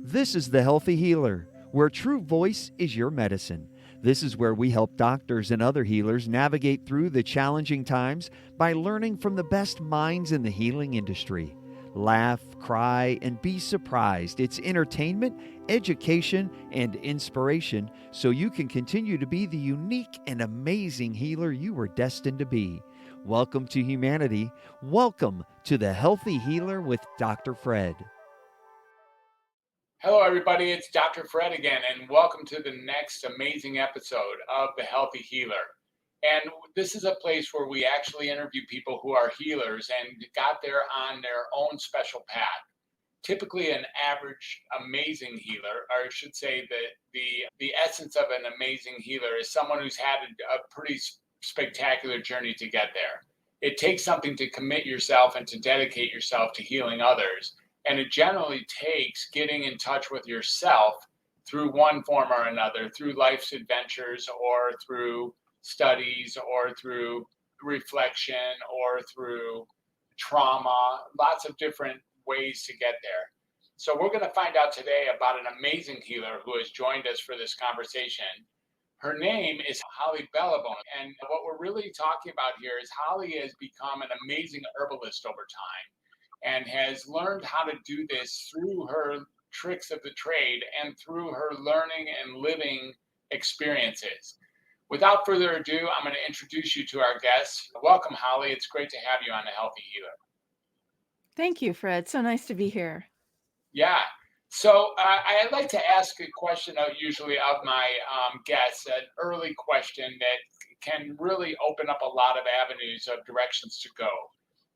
This is The Healthy Healer, where true voice is your medicine. This is where we help doctors and other healers navigate through the challenging times by learning from the best minds in the healing industry. Laugh, cry, and be surprised. It's entertainment, education, and inspiration so you can continue to be the unique and amazing healer you were destined to be. Welcome to humanity. Welcome to The Healthy Healer with Dr. Fred. Hello, everybody. It's Dr. Fred again, and welcome to the next amazing episode of The Healthy Healer. And this is a place where we actually interview people who are healers and got there on their own special path. Typically, an average amazing healer, or I should say that the essence of an amazing healer is someone who's had a pretty spectacular journey to get there. It takes something to commit yourself and to dedicate yourself to healing others. And it generally takes getting in touch with yourself through one form or another, through life's adventures or through studies or through reflection or through trauma, lots of different ways to get there. So we're going to find out today about an amazing healer who has joined us for this conversation. Her name is Holly Bellebuono. And what we're really talking about here is Holly has become an amazing herbalist over time and has learned how to do this through her tricks of the trade and through her learning and living experiences. Without further ado, I'm going to introduce you to our guest. Welcome, Holly. It's great to have you on The Healthy Healer. Thank you, Fred. So nice to be here. Yeah. So I'd like to ask a question usually of my guests, an early question that can really open up a lot of avenues of directions to go.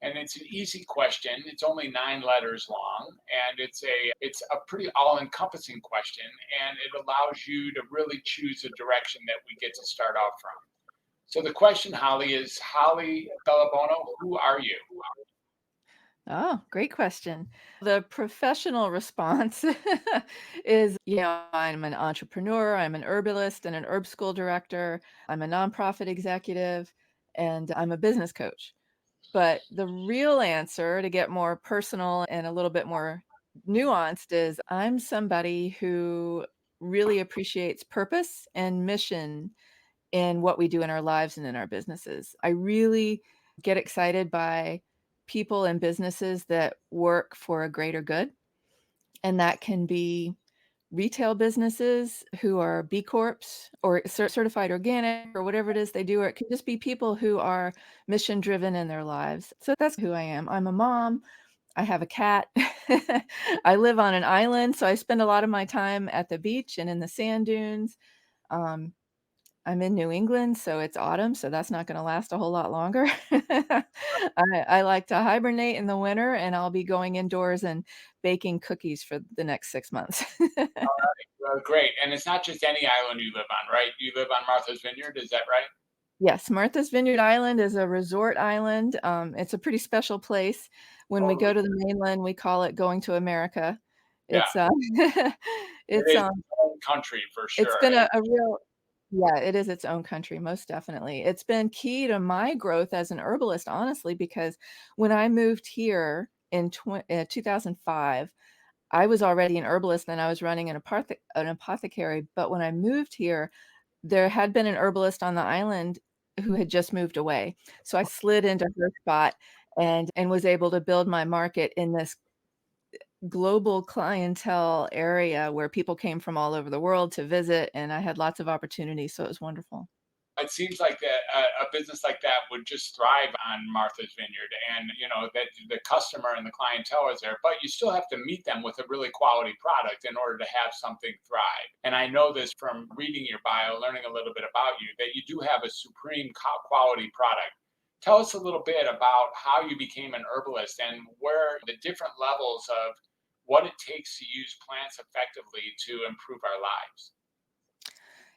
And it's an easy question. It's only 9 letters long, and it's a pretty all-encompassing question, and it allows you to really choose a direction that we get to start off from. So the question, Holly, is Holly Bellebuono, who are you? Oh, great question. The professional response is, I'm an entrepreneur, I'm an herbalist and an herb school director, I'm a nonprofit executive, and I'm a business coach. But the real answer, to get more personal and a little bit more nuanced, is I'm somebody who really appreciates purpose and mission in what we do in our lives and in our businesses. I really get excited by people and businesses that work for a greater good. And that can be retail businesses who are B Corps or certified organic or whatever it is they do, or it can just be people who are mission driven in their lives. So that's who I am. I'm a mom. I have a cat. I live on an island, so I spend a lot of my time at the beach and in the sand dunes. Um, I'm in New England, so it's autumn, so that's not gonna last a whole lot longer. I like to hibernate in the winter, and I'll be going indoors and baking cookies for the next 6 months. Well, great. And it's not just any island you live on, right? You live on Martha's Vineyard, is that right? Yes, Martha's Vineyard Island is a resort island. It's a pretty special place. When we go Totally. to the mainland, we call it going to America. Yeah, It's, it it's, is its own country for it's sure. been a real Yeah, it is its own country, most definitely. It's been key to my growth as an herbalist, honestly, because when I moved here in 2005, I was already an herbalist and I was running an apothecary. But when I moved here, there had been an herbalist on the island who had just moved away. So I slid into her spot and was able to build my market in this global clientele area where people came from all over the world to visit, and I had lots of opportunities, so it was wonderful. It seems like a business like that would just thrive on Martha's Vineyard, and that the customer and the clientele is there, but you still have to meet them with a really quality product in order to have something thrive. And I know this from reading your bio, learning a little bit about you, that you do have a supreme quality product. Tell us a little bit about how you became an herbalist and where the different levels of what it takes to use plants effectively to improve our lives.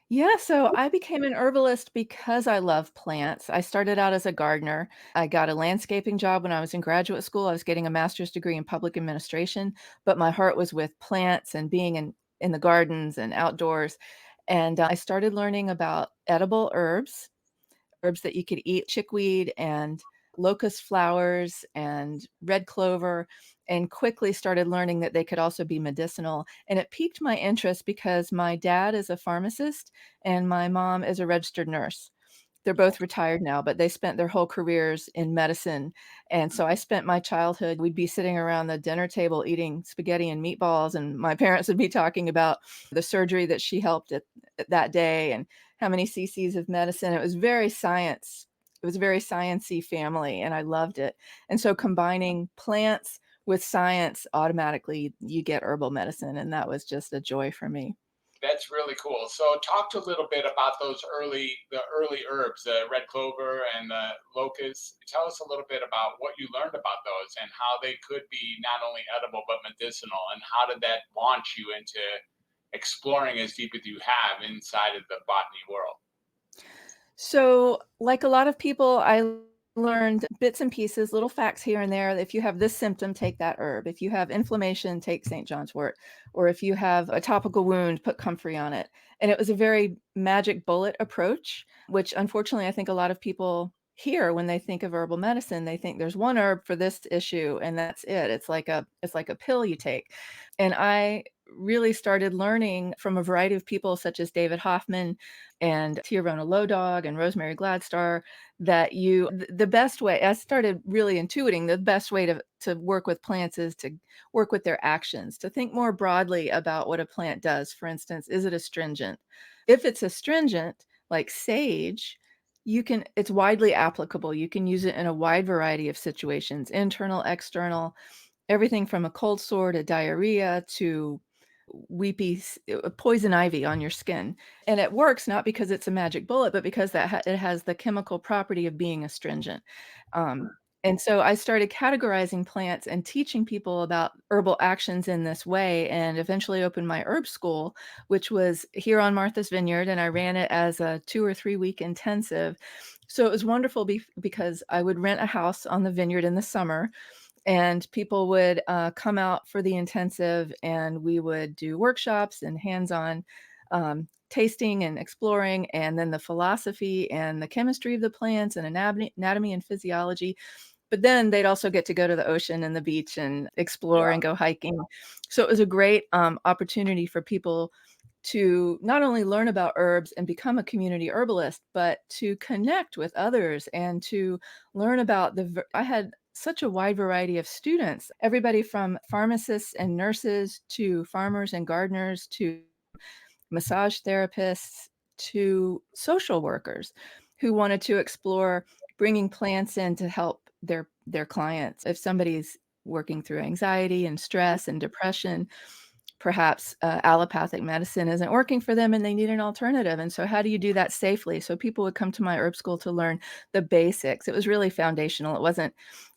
Yeah, so I became an herbalist because I love plants. I started out as a gardener. I got a landscaping job when I was in graduate school. I was getting a master's degree in public administration, but my heart was with plants and being in the gardens and outdoors. And I started learning about edible herbs that you could eat, chickweed and locust flowers and red clover. and quickly started learning that they could also be medicinal. And it piqued my interest because my dad is a pharmacist and my mom is a registered nurse. They're both retired now, but they spent their whole careers in medicine. And so I spent my childhood, we'd be sitting around the dinner table eating spaghetti and meatballs, and my parents would be talking about the surgery that she helped at that day and how many cc's of medicine. It was very science. It was a very sciencey family, and I loved it. And so combining plants with science, automatically you get herbal medicine, and that was just a joy for me. That's really cool. So talk to a little bit about the early herbs, the red clover and the locust. Tell us a little bit about what you learned about those and how they could be not only edible but medicinal, and how did that launch you into exploring as deep as you have inside of the botany world? So, like a lot of people, I learned bits and pieces, little facts here and there. If you have this symptom, take that herb. If you have inflammation, take St. John's wort. Or if you have a topical wound, put comfrey on it. And it was a very magic bullet approach, which unfortunately I think a lot of people hear when they think of herbal medicine. They think there's one herb for this issue and that's it. It's like a pill you take. And I really started learning from a variety of people such as David Hoffman and Tiarona Lowdog and Rosemary Gladstar that the best way, I started really intuiting the best way to work with plants is to work with their actions, to think more broadly about what a plant does. For instance, is it astringent? If it's astringent, like sage, it's widely applicable. You can use it in a wide variety of situations, internal, external, everything from a cold sore to diarrhea to poison ivy on your skin. And it works not because it's a magic bullet, but because it has the chemical property of being astringent. Um, and so I started categorizing plants and teaching people about herbal actions in this way, and eventually opened my herb school, which was here on Martha's Vineyard. And I ran it as a 2 or 3 week intensive. So it was wonderful because I would rent a house on the vineyard in the summer, and people would come out for the intensive, and we would do workshops and hands-on tasting and exploring, and then the philosophy and the chemistry of the plants and anatomy and physiology. But then they'd also get to go to the ocean and the beach and explore Yeah. and go hiking. So it was a great opportunity for people to not only learn about herbs and become a community herbalist, but to connect with others and to learn about I had such a wide variety of students, everybody from pharmacists and nurses to farmers and gardeners to massage therapists to social workers who wanted to explore bringing plants in to help their clients. If somebody's working through anxiety and stress and depression, perhaps allopathic medicine isn't working for them and they need an alternative. And so how do you do that safely? So people would come to my herb school to learn the basics. It was really foundational.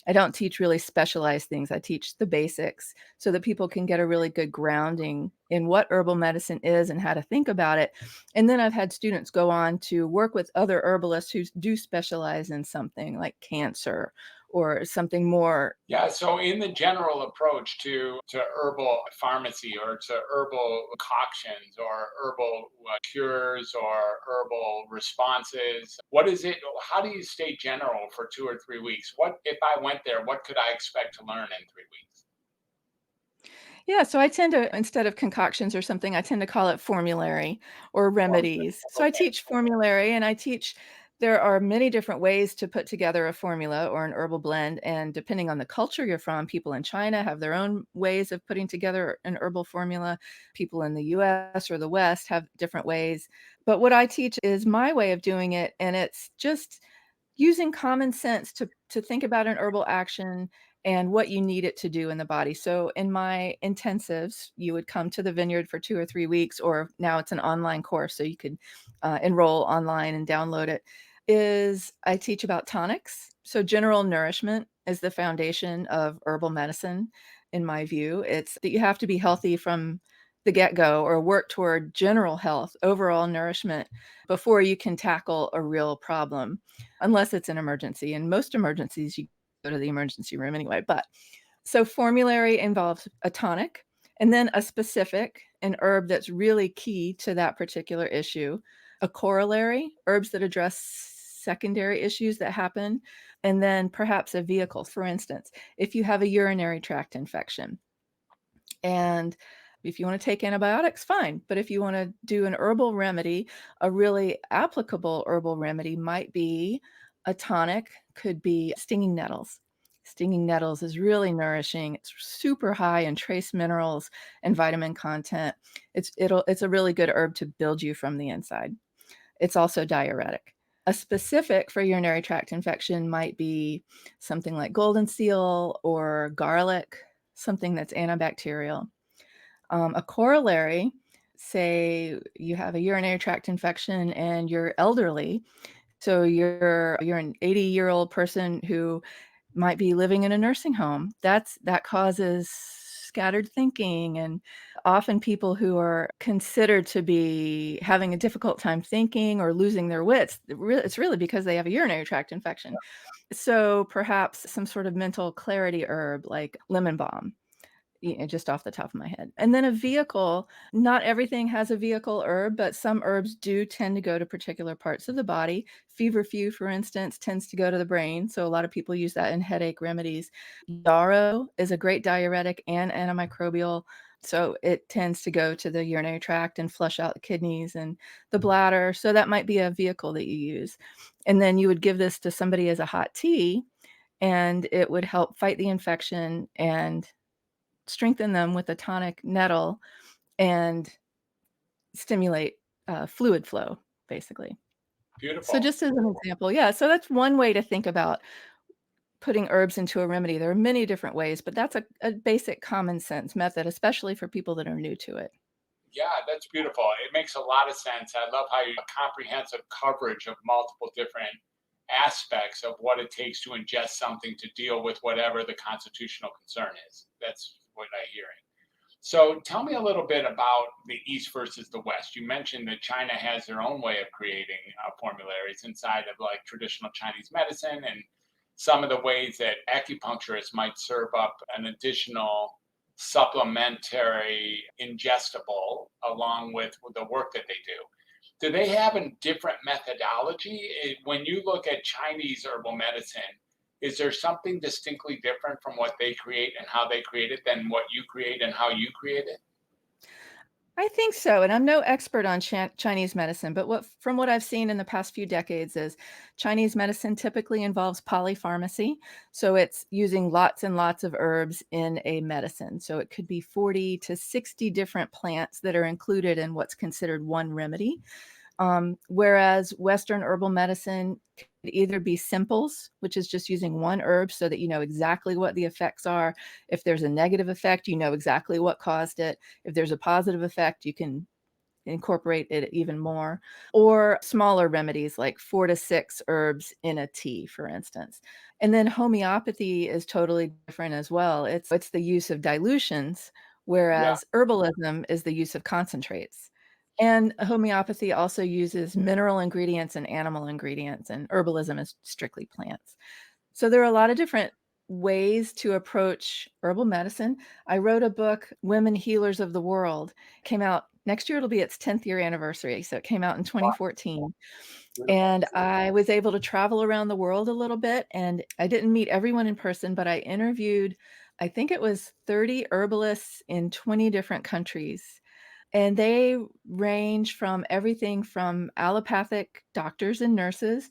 I don't teach really specialized things. I teach the basics so that people can get a really good grounding in what herbal medicine is and how to think about it. And then I've had students go on to work with other herbalists who do specialize in something like cancer or something more. Yeah, so in the general approach to herbal pharmacy or to herbal concoctions or herbal cures or herbal responses, what is it? How do you stay general for 2 or 3 weeks? What if I went there? What could I expect to learn in 3 weeks? Yeah, so I tend to, instead of concoctions or something, I tend to call it formulary or remedies. So I Okay. teach formulary, and there are many different ways to put together a formula or an herbal blend. And depending on the culture you're from, people in China have their own ways of putting together an herbal formula. People in the US or the West have different ways. But what I teach is my way of doing it. And it's just using common sense to think about an herbal action and what you need it to do in the body. So in my intensives, you would come to the vineyard for 2 or 3 weeks, or now it's an online course, so you could enroll online and download it. Is I teach about tonics. So general nourishment is the foundation of herbal medicine, in my view. It's that you have to be healthy from the get-go or work toward general health, overall nourishment before you can tackle a real problem, unless it's an emergency. In most emergencies, you go to the emergency room anyway. But so formulary involves a tonic and then a specific, an herb that's really key to that particular issue, a corollary, herbs that address secondary issues that happen, and then perhaps a vehicle. For instance, if you have a urinary tract infection, and if you want to take antibiotics, fine. But if you want to do an herbal remedy, a really applicable herbal remedy might be a tonic, could be stinging nettles. Stinging nettles is really nourishing. It's super high in trace minerals and vitamin content. It's a really good herb to build you from the inside. It's also diuretic. A specific for urinary tract infection might be something like golden seal or garlic, something that's antibacterial. A corollary, say you have a urinary tract infection and you're elderly, so you're an 80-year-old person who might be living in a nursing home. That causes scattered thinking, and often people who are considered to be having a difficult time thinking or losing their wits, it's really because they have a urinary tract infection. So perhaps some sort of mental clarity herb like lemon balm, just off the top of my head. And then a vehicle, not everything has a vehicle herb, but some herbs do tend to go to particular parts of the body. Feverfew, for instance, tends to go to the brain. So a lot of people use that in headache remedies. Yarrow is a great diuretic and antimicrobial. So it tends to go to the urinary tract and flush out the kidneys and the bladder. So that might be a vehicle that you use. And then you would give this to somebody as a hot tea, and it would help fight the infection and strengthen them with a tonic nettle and stimulate fluid flow, basically. So Beautiful. just as an example, yeah, so that's one way to think about putting herbs into a remedy. There are many different ways, but that's a basic common sense method, especially for people that are new to it. Yeah, that's beautiful. It makes a lot of sense. I love how you have comprehensive coverage of multiple different aspects of what it takes to ingest something to deal with whatever the constitutional concern is. That's what I'm hearing. So tell me a little bit about the East versus the West. You mentioned that China has their own way of creating formularies inside of like traditional Chinese medicine, and some of the ways that acupuncturists might serve up an additional supplementary ingestible along with the work that they do. Do they have a different methodology? When you look at Chinese herbal medicine, is there something distinctly different from what they create and how they create it than what you create and how you create it? I think so, and I'm no expert on Chinese medicine, but from what I've seen in the past few decades is Chinese medicine typically involves polypharmacy, so it's using lots and lots of herbs in a medicine. So it could be 40 to 60 different plants that are included in what's considered one remedy. Whereas Western herbal medicine could either be simples, which is just using one herb so that you know exactly what the effects are. If there's a negative effect, you know exactly what caused it. If there's a positive effect, you can incorporate it even more. Or smaller remedies like 4 to 6 herbs in a tea, for instance. And then homeopathy is totally different as well. It's the use of dilutions, Yeah, whereas herbalism is the use of concentrates. And homeopathy also uses mineral ingredients and animal ingredients, and herbalism is strictly plants. So there are a lot of different ways to approach herbal medicine. I wrote a book, Women Healers of the World. Came out next year, it'll be its 10th year anniversary. So it came out in 2014. beautiful. And I was able to travel around the world a little bit. And I didn't meet everyone in person, but I interviewed, I think it was 30 herbalists in 20 different countries. And they range from everything from allopathic doctors and nurses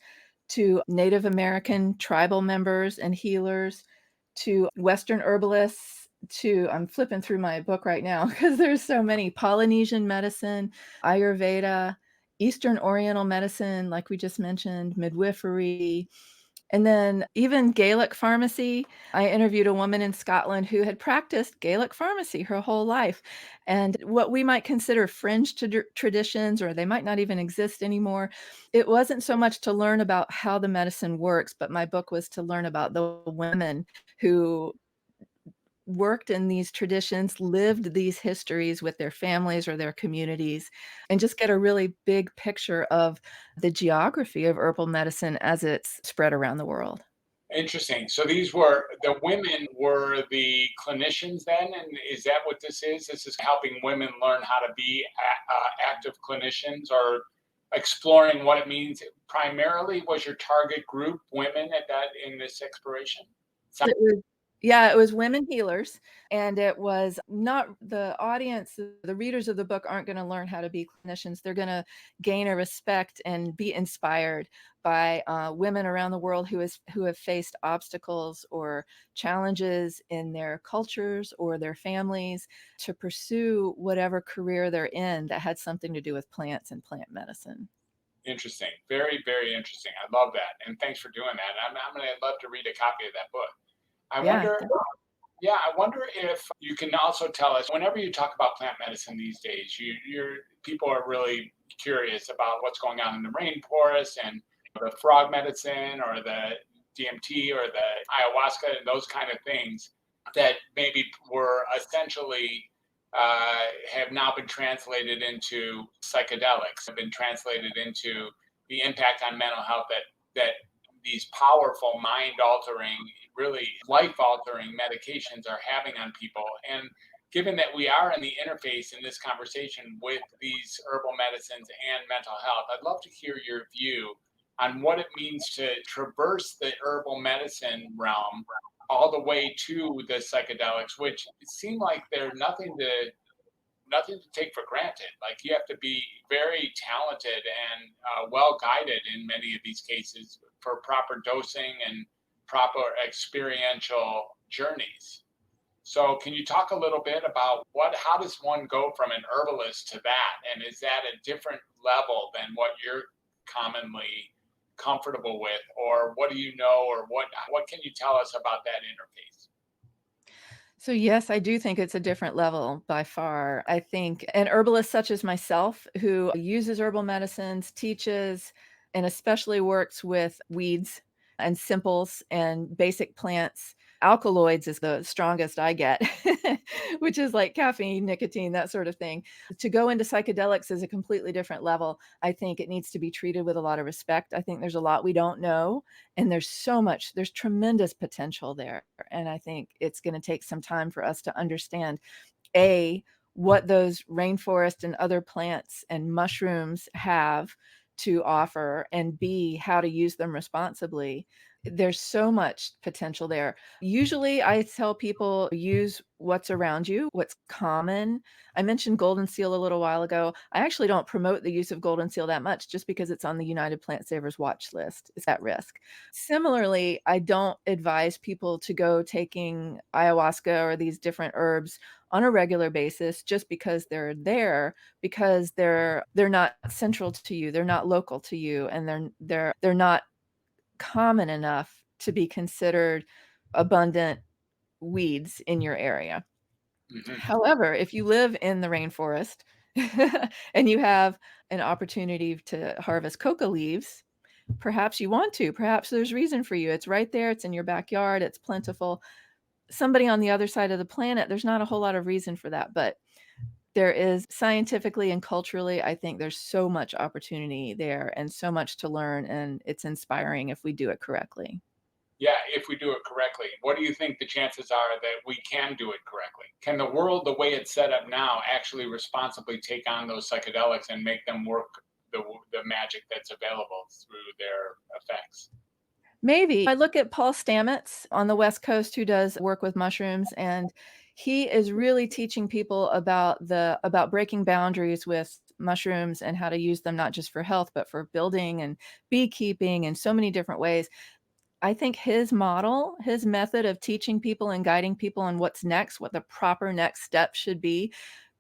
to Native American tribal members and healers to Western herbalists to, I'm flipping through my book right now because there's so many, Polynesian medicine, Ayurveda, Eastern Oriental medicine, like we just mentioned, midwifery, and then even Gaelic pharmacy. I interviewed a woman in Scotland who had practiced Gaelic pharmacy her whole life. And what we might consider fringe traditions, or they might not even exist anymore, it wasn't so much to learn about how the medicine works, but my book was to learn about the women who worked in these traditions, lived these histories with their families or their communities, and just get a really big picture of the geography of herbal medicine as it's spread around the world. Interesting. So these were the women were the clinicians then, and is that what this is? This is helping women learn how to be active clinicians, or exploring what it means. Primarily, was your target group women at that in this exploration? It was yeah, it was women healers, and it was not the audience, the readers of the book aren't gonna learn how to be clinicians. They're gonna gain a respect and be inspired by, women around the world who have faced obstacles or challenges in their cultures or their families to pursue whatever career they're in that had something to do with plants and plant medicine. Interesting. Very, very interesting. I love that. And thanks for doing that. I'm going to love to read a copy of that book. I Yeah. wonder, yeah, I wonder if you can also tell us whenever you talk about plant medicine these days, people are really curious about what's going on in the rainforest and the frog medicine or the DMT or the ayahuasca and those kind of things that maybe were essentially have now been translated into psychedelics, have been translated into the impact on mental health that these powerful mind altering, really life altering medications are having on people. And given that we are in the interface in this conversation with these herbal medicines and mental health, I'd love to hear your view on what it means to traverse the herbal medicine realm all the way to the psychedelics, which seem like they're nothing to take for granted. Like you have to be very talented and well guided in many of these cases for proper dosing and proper experiential journeys. So, can you talk a little bit about how does one go from an herbalist to that? And is that a different level than what you're commonly comfortable with? Or what do you know? Or what can you tell us about that interface? So yes, I do think it's a different level by far. I think an herbalist such as myself who uses herbal medicines, teaches, and especially works with weeds and simples and basic plants. Alkaloids is the strongest I get, which is like caffeine, nicotine, that sort of thing. To go into psychedelics is a completely different level. I think it needs to be treated with a lot of respect. I think there's a lot we don't know, and there's tremendous potential there. And I think it's going to take some time for us to understand A, what those rainforest and other plants and mushrooms have to offer, and B, how to use them responsibly. There's so much potential there. Usually, I tell people use what's around you, what's common. I mentioned golden seal a little while ago. I actually don't promote the use of golden seal that much just because it's on the United Plant Savers watch list. It's at risk. Similarly, I don't advise people to go taking ayahuasca or these different herbs on a regular basis just because they're there, because they're not central to you, they're not local to you, and they're not common enough to be considered abundant weeds in your area. Hmm. However, if you live in the rainforest and you have an opportunity to harvest coca leaves, perhaps you want to. Perhaps there's reason for you. It's right there, it's in your backyard, it's plentiful. Somebody on the other side of the planet, there's not a whole lot of reason for that, but there is scientifically and culturally, I think there's so much opportunity there and so much to learn, and it's inspiring if we do it correctly. Yeah, if we do it correctly. What do you think the chances are that we can do it correctly? Can the world, the way it's set up now, actually responsibly take on those psychedelics and make them work the magic that's available through their effects? Maybe. I look at Paul Stamets on the West Coast who does work with mushrooms, and he is really teaching people about breaking boundaries with mushrooms and how to use them not just for health, but for building and beekeeping and so many different ways. I think his model, his method of teaching people and guiding people on what's next, what the proper next step should be,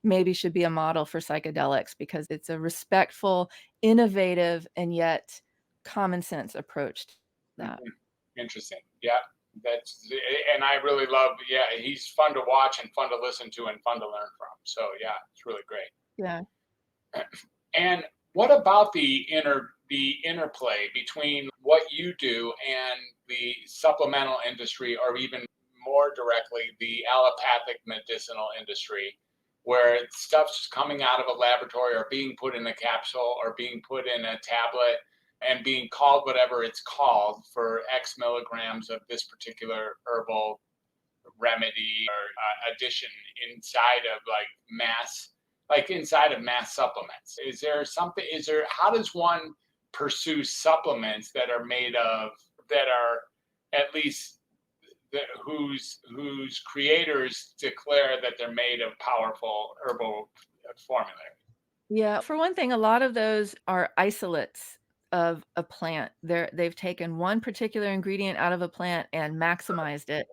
maybe should be a model for psychedelics because it's a respectful, innovative, and yet common sense approach to that. Mhm. Interesting. Yeah, that's and I really love. Yeah, he's fun to watch and fun to listen to and fun to learn from. So yeah, it's really great. Yeah. And what about the interplay between what you do and the supplemental industry, or even more directly, the allopathic medicinal industry, where stuff's coming out of a laboratory or being put in a capsule or being put in a tablet and being called whatever it's called for X milligrams of this particular herbal remedy or addition inside of like mass like inside of mass supplements? Is there something, how does one pursue supplements that are made of, that are at least whose creators declare that they're made of powerful herbal formulae? Yeah, for one thing, a lot of those are isolates of a plant. They've taken one particular ingredient out of a plant and maximized it.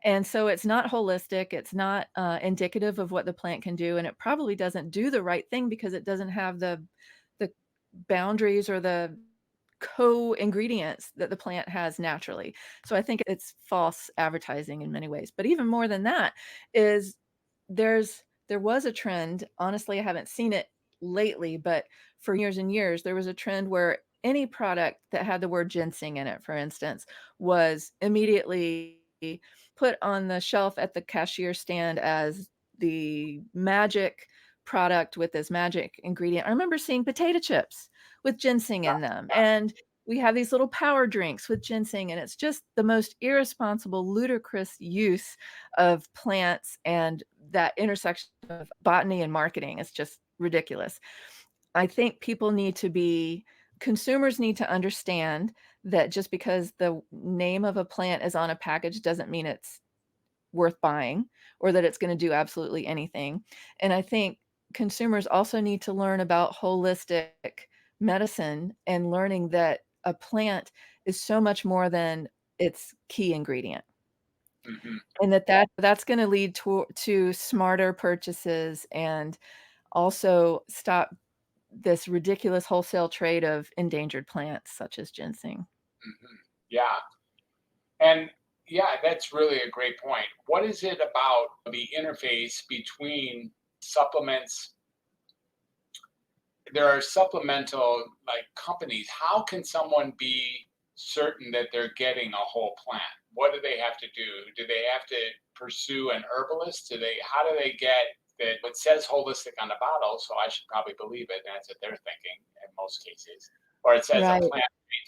And so it's not holistic, it's not, indicative of what the plant can do, and it probably doesn't do the right thing because it doesn't have the boundaries or the co-ingredients that the plant has naturally. So I think it's false advertising in many ways. But even more than that is there was a trend, honestly, I haven't seen it lately, but for years and years, there was a trend where any product that had the word ginseng in it, for instance, was immediately put on the shelf at the cashier stand as the magic product with this magic ingredient. I remember seeing potato chips with ginseng in them, and we have these little power drinks with ginseng, and it's just the most irresponsible, ludicrous use of plants and that intersection of botany and marketing is just ridiculous. I think consumers need to understand that just because the name of a plant is on a package doesn't mean it's worth buying or that it's gonna do absolutely anything. And I think consumers also need to learn about holistic medicine and learning that a plant is so much more than its key ingredient. Hmm. And that's gonna lead to smarter purchases and also stop this ridiculous wholesale trade of endangered plants such as ginseng. Hmm. Yeah. And yeah, that's really a great point. What is it about the interface between supplements? There are supplemental like companies. How can someone be certain that they're getting a whole plant? What do they have to do? Do they have to pursue an herbalist? How do they get that? It says holistic on the bottle, so I should probably believe it. That's what they're thinking in most cases. Or it says a Right.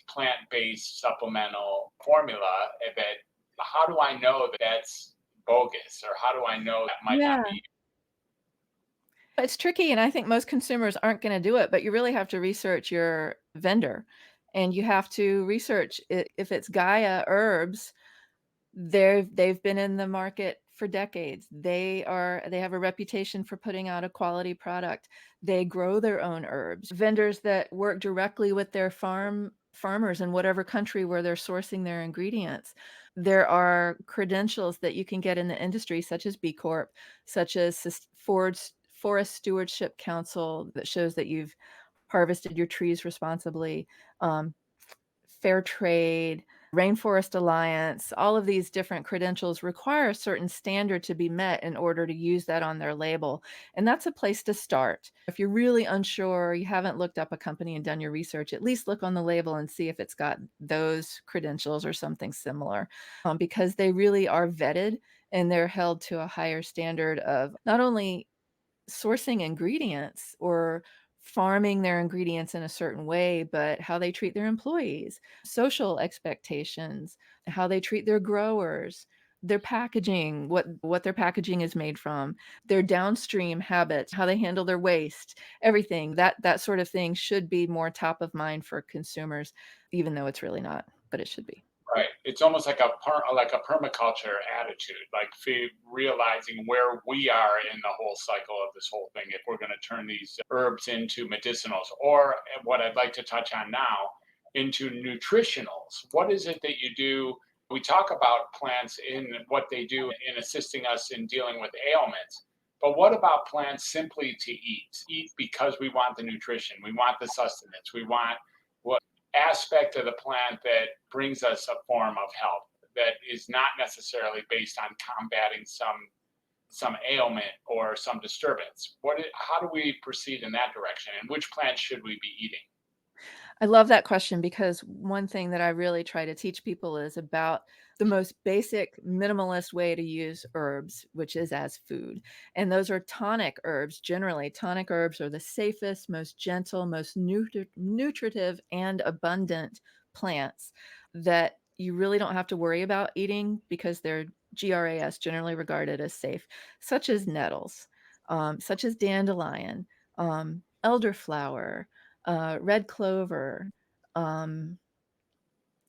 plant-based supplemental formula. That, how do I know that that's bogus, or how do I know that might not Yeah. be? It's tricky, and I think most consumers aren't gonna do it, but you really have to research your vendor, and you have to research if it's Gaia Herbs, they've been in the market for decades. They have a reputation for putting out a quality product. They grow their own herbs. Vendors that work directly with their farmers in whatever country where they're sourcing their ingredients. There are credentials that you can get in the industry, such as B Corp, such as Forest Stewardship Council that shows that you've harvested your trees responsibly. Um, Fair trade, Rainforest Alliance, all of these different credentials require a certain standard to be met in order to use that on their label. And that's a place to start. If you're really unsure, you haven't looked up a company and done your research, at least look on the label and see if it's got those credentials or something similar, because they really are vetted and they're held to a higher standard of not only sourcing ingredients or farming their ingredients in a certain way, but how they treat their employees, social expectations, how they treat their growers, their packaging, what their packaging is made from, their downstream habits, how they handle their waste, everything. That sort of thing should be more top of mind for consumers, even though it's really not, but it should be. Right. It's almost like like a permaculture attitude, like realizing where we are in the whole cycle of this whole thing. If we're going to turn these herbs into medicinals, or what I'd like to touch on now, into nutritionals. What is it that you do? We talk about plants in what they do in assisting us in dealing with ailments. But what about plants simply to eat? Eat because we want the nutrition, we want the sustenance, we want aspect of the plant that brings us a form of health that is not necessarily based on combating some ailment or some disturbance. How do we proceed in that direction, and which plants should we be eating? I love that question because one thing that I really try to teach people is about the most basic minimalist way to use herbs, which is as food. And those are tonic herbs. Generally, tonic herbs are the safest, most gentle, most nutritive, and abundant plants that you really don't have to worry about eating because they're GRAS, generally regarded as safe, such as nettles. such as dandelion, elderflower, red clover. Um,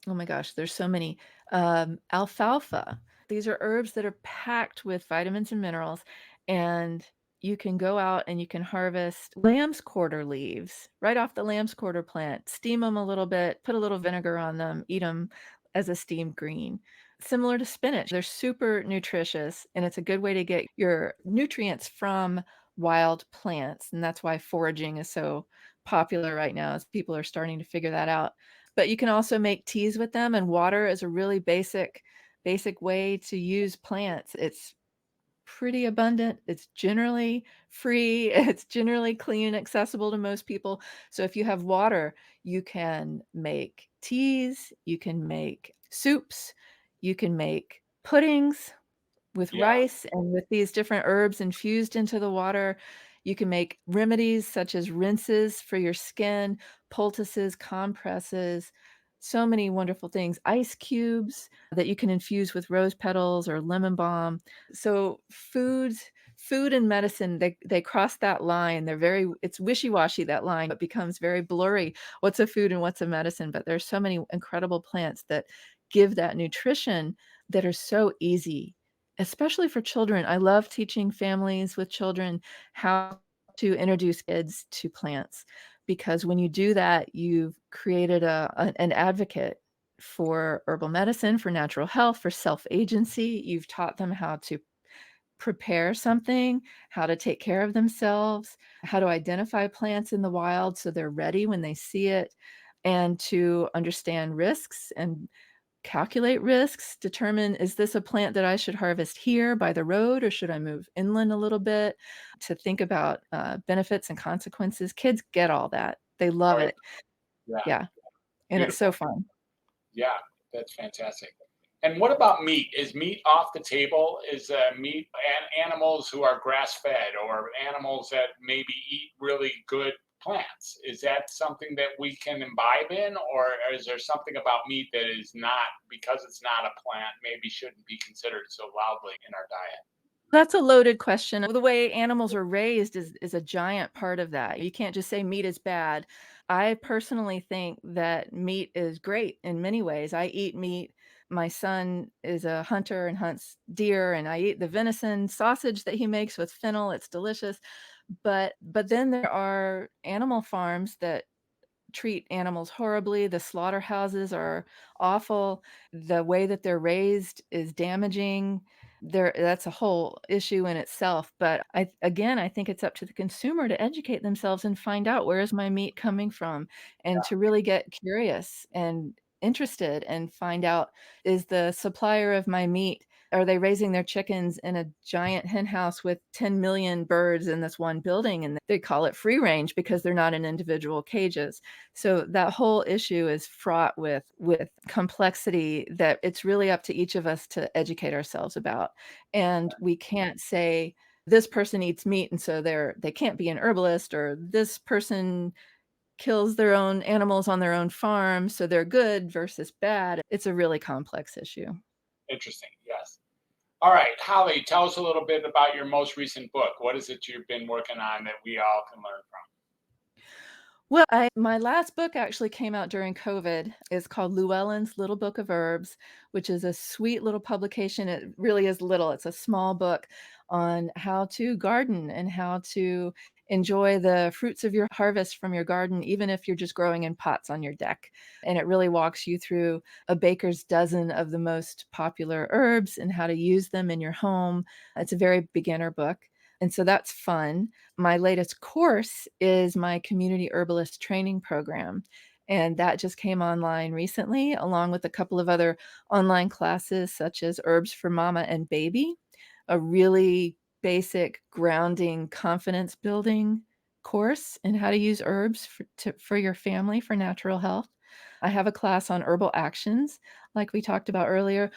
oh my gosh, there's so many. Alfalfa. These are herbs that are packed with vitamins and minerals, and you can go out and you can harvest lamb's quarter leaves right off the lamb's quarter plant, steam them a little bit, put a little vinegar on them, eat them as a steamed green. Similar to spinach, they're super nutritious, and it's a good way to get your nutrients from wild plants. And that's why foraging is so popular right now, as people are starting to figure that out. But you can also make teas with them, and water is a really basic way to use plants. It's pretty abundant. It's generally free. It's generally clean and accessible to most people. So if you have water, you can make teas, you can make soups, you can make puddings with Yeah. rice and with these different herbs infused into the water. You can make remedies such as rinses for your skin, poultices, compresses, so many wonderful things. Ice cubes that you can infuse with rose petals or lemon balm. So food and medicine, they cross that line. It's wishy-washy, that line. It becomes very blurry. What's a food and what's a medicine? But there's so many incredible plants that give that nutrition that are so easy, especially for children. I love teaching families with children how to introduce kids to plants, because when you do that, you've created an advocate for herbal medicine, for natural health, for self-agency. You've taught them how to prepare something, how to take care of themselves, how to identify plants in the wild so they're ready when they see it, and to understand risks and calculate risks, determine, is this a plant that I should harvest here by the road, or should I move inland a little bit, to think about benefits and consequences. Kids get all that. They love Oh, it. yeah. Yeah. And it's so Beautiful. fun. Yeah, that's fantastic. And what about meat? Is meat off the table? Is meat animals who are grass fed or animals that maybe eat really good plants? Is that something that we can imbibe in, or is there something about meat that is not, because it's not a plant, maybe shouldn't be considered so loudly in our diet? That's a loaded question. The way animals are raised is a giant part of that. You can't just say meat is bad. I personally think that meat is great in many ways. I eat meat. My son is a hunter and hunts deer, and I eat the venison sausage that he makes with fennel. It's delicious. But then there are animal farms that treat animals horribly. The slaughterhouses are awful. The way that they're raised is damaging. That's a whole issue in itself. But I think it's up to the consumer to educate themselves and find out, where is my meat coming from, and to really get curious and interested and find out, is the supplier of my meat, are they raising their chickens in a giant hen house with 10 million birds in this one building, and they call it free range because they're not in individual cages. So that whole issue is fraught with complexity that it's really up to each of us to educate ourselves about. And we can't say this person eats meat and so they can't be an herbalist, or this person kills their own animals on their own farm so they're good versus bad. It's a really complex issue. Interesting. Yes. All right, Holly, tell us a little bit about your most recent book. What is it you've been working on that we all can learn from? Well, my last book actually came out during COVID. It's called Llewellyn's Little Book of Herbs, which is a sweet little publication. It really is little. It's a small book on how to garden and how to enjoy the fruits of your harvest from your garden, even if you're just growing in pots on your deck. And it really walks you through a baker's dozen of the most popular herbs and how to use them in your home. It's a very beginner book. And so that's fun. My latest course is my community herbalist training program. And that just came online recently, along with a couple of other online classes, such as Herbs for Mama and Baby, a really basic grounding, confidence building course in how to use herbs for your family for natural health. I have a class on herbal actions, like we talked about earlier.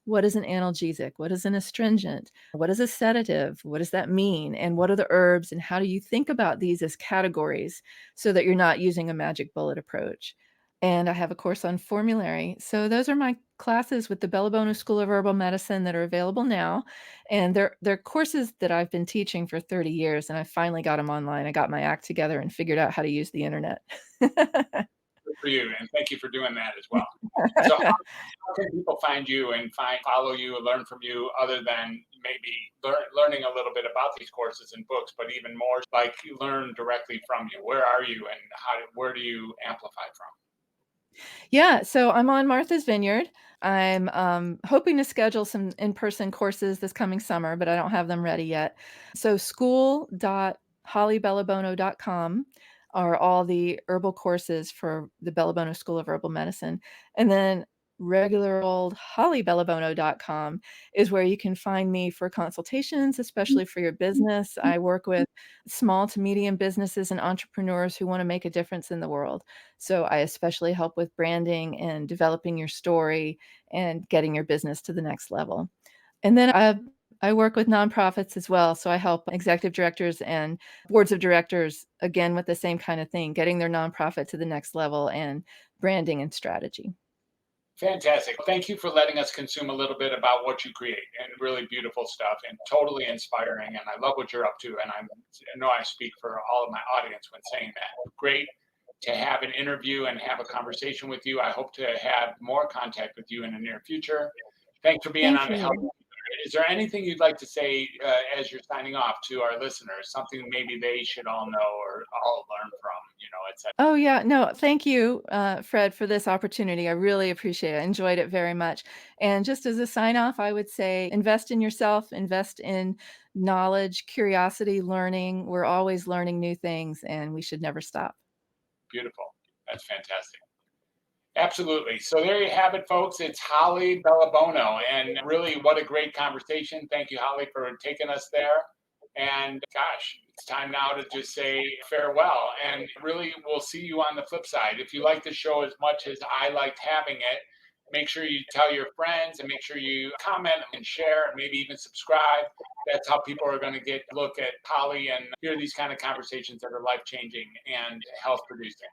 What is an analgesic? What is an astringent? What is a sedative? What does that mean? And what are the herbs? And how do you think about these as categories so that you're not using a magic bullet approach? and I have a course on formulary. So those are my classes with the Bellebuono School of Herbal Medicine that are available now, and they're courses that I've been teaching for 30 years, and I finally got them online. I got my act together and figured out how to use the internet. Good for you, and thank you for doing that as well. So how can people find you and follow you and learn from you other than maybe learning a little bit about these courses and books, but even more like you learn directly from you? Where are you and where do you amplify from? Yeah, so I'm on Martha's Vineyard. I'm hoping to schedule some in-person courses this coming summer, but I don't have them ready yet. So school.hollybellebono.com are all the herbal courses for the Bellebuono School of Herbal Medicine. And then regular old hollybellebono.com is where you can find me for consultations, especially for your business. I work with small to medium businesses and entrepreneurs who want to make a difference in the world. So I especially help with branding and developing your story and getting your business to the next level. And then I work with nonprofits as well. So I help executive directors and boards of directors again with the same kind of thing, getting their nonprofit to the next level and branding and strategy. Fantastic. Thank you for letting us consume a little bit about what you create and really beautiful stuff and totally inspiring. And I love what you're up to. And I know I speak for all of my audience when saying that. Great to have an interview and have a conversation with you. I hope to have more contact with you in the near future. Thanks for being Thank on the Health. you. Is there anything you'd like to say as you're signing off to our listeners? Something maybe they should all know or all learn from, etc. Oh, yeah. No, thank you, Fred, for this opportunity. I really appreciate it. I enjoyed it very much. And just as a sign off, I would say invest in yourself, invest in knowledge, curiosity, learning. We're always learning new things, and we should never stop. Beautiful. That's fantastic. Absolutely. So there you have it, folks. It's Holly Bellabono. And really, what a great conversation. Thank you, Holly, for taking us there. And gosh, it's time now to just say farewell. And really, we'll see you on the flip side. If you like the show as much as I liked having it, make sure you tell your friends and make sure you comment and share and maybe even subscribe. That's how people are going to get look at Holly and hear these kind of conversations that are life changing and health producing.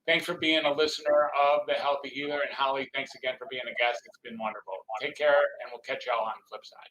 Thanks for being a listener of The Healthy Healer. And Holly, thanks again for being a guest. It's been wonderful. Take care, and we'll catch y'all on the flip side.